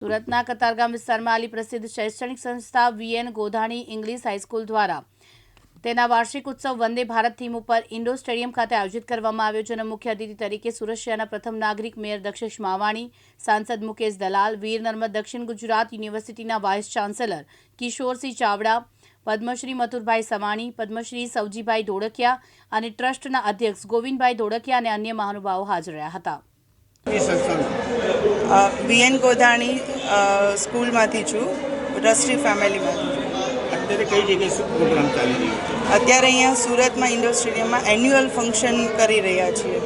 સુરતના કતારગામ વિસ્તારમાં આવેલી પ્રસિદ્ધ શૈક્ષણિક સંસ્થા વીએન ગોધાણી ઇંગ્લિશ હાઈસ્કૂલ દ્વારા તેના વાર્ષિક ઉત્સવ વંદે ભારત થીમ ઉપર ઇન્ડોર સ્ટેડિયમ ખાતે આયોજિત કરવામાં આવ્યો, જેના મુખ્ય અતિથિ તરીકે સુરત શહેરના પ્રથમ નાગરિક મેયર દક્ષેશ માવાણી, સાંસદ મુકેશ દલાલ, વીર નર્મદ દક્ષિણ ગુજરાત યુનિવર્સિટીના વાઇસ ચાન્સેલર કિશોરસિંહ ચાવડા, પદ્મશ્રી મથુરભાઈ સવાણી, પદ્મશ્રી સવજીભાઈ ધોળકિયા અને ટ્રસ્ટના અધ્યક્ષ ગોવિંદભાઈ ધોળકિયા અને અન્ય મહાનુભાવો હાજર રહ્યા હતા. વીએન ગોધાણી સ્કૂલમાંથી છું, ટ્રસ્ટી ફેમિલીમાંથી. અત્યારે કઈ જગ્યાએ શું પ્રોગ્રામ ચાલી રહ્યો છે? અત્યારે અહીંયા સુરતમાં ઇન્ડોર સ્ટેડિયમમાં એન્યુઅલ ફંક્શન કરી રહ્યા છીએ.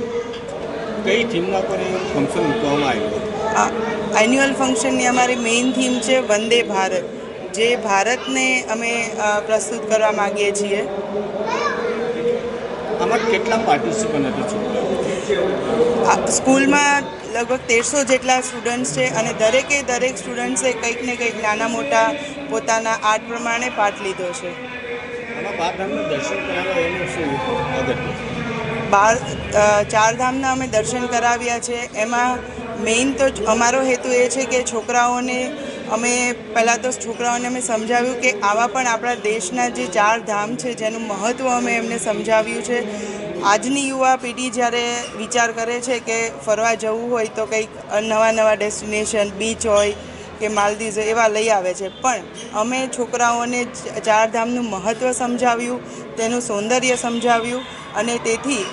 કઈ થીમના પર ફંક્શન મૂકવામાં આવ્યું? એન્યુઅલ ફંક્શનની અમારી મેઇન થીમ છે વંદે ભારત, જે ભારતને અમે પ્રસ્તુત કરવા માગીએ છીએ. આમાં કેટલા પાર્ટિસિપન્ટ હતા? સ્કૂલમાં લગભગ 1300 જેટલા સ્ટુડન્ટ્સ છે અને દરેક સ્ટુડન્ટ્સે કંઈક ને કંઈક નાના મોટા પોતાના આર્ટ પ્રમાણે પાર્ટ લીધો છે. આમાં બારધામના દર્શન કરાવવા એનું શું ચારધામના અમે દર્શન કરાવ્યા છે. એમાં મેઇન તો અમારો હેતુ એ છે કે છોકરાઓને અમે સમજાવ્યું કે આવા પણ આપણા દેશના જે 4 ધામ છે જેનું મહત્ત્વ અમે એમને સમજાવ્યું છે. આજની યુવા પેઢી જ્યારે વિચાર કરે છે કે ફરવા જવું હોય તો કંઈક નવા ડેસ્ટિનેશન, બીચ હોય કે માલદીવ્સ એવા લઈ આવે છે, પણ અમે છોકરાઓને 4 ધામનું મહત્ત્વ સમજાવ્યું, તેનું સૌંદર્ય સમજાવ્યું અને તેથી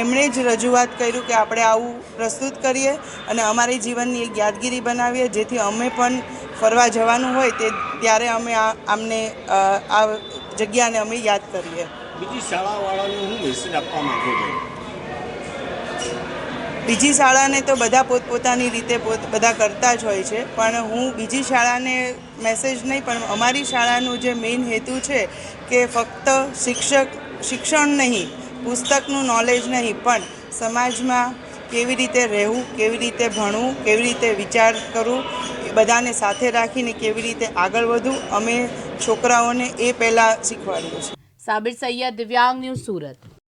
એમણે જ રજૂઆત કર્યું કે આપણે આવું પ્રસ્તુત કરીએ અને અમારી જીવનની એક યાદગીરી બનાવીએ, જેથી અમે પણ ફરવા જવાનું હોય ત્યારે અમે આમને આ જગ્યાને અમે યાદ કરીએ. બીજી શાળાવાળાને હું મેસેજ આપવા માંગુ છું? બીજી શાળાને તો બધા પોતપોતાની રીતે બધા કરતા જ હોય છે, પણ હું બીજી શાળાને મેસેજ નહીં, પણ અમારી શાળાનું જે મેઇન હેતુ છે કે ફક્ત શિક્ષણ નહીં, પુસ્તકનું નોલેજ નહીં, પણ સમાજમાં કેવી રીતે રહેવું, કેવી રીતે ભણવું, કેવી રીતે વિચાર કરવું, બધાને સાથે રાખીને કેવી રીતે આગળ વધવું, અમે છોકરાઓને એ પહેલાં શીખવાડીએ છીએ. સાબિર સૈયદ, દિવ્યાંગ ન્યૂઝ, સુરત.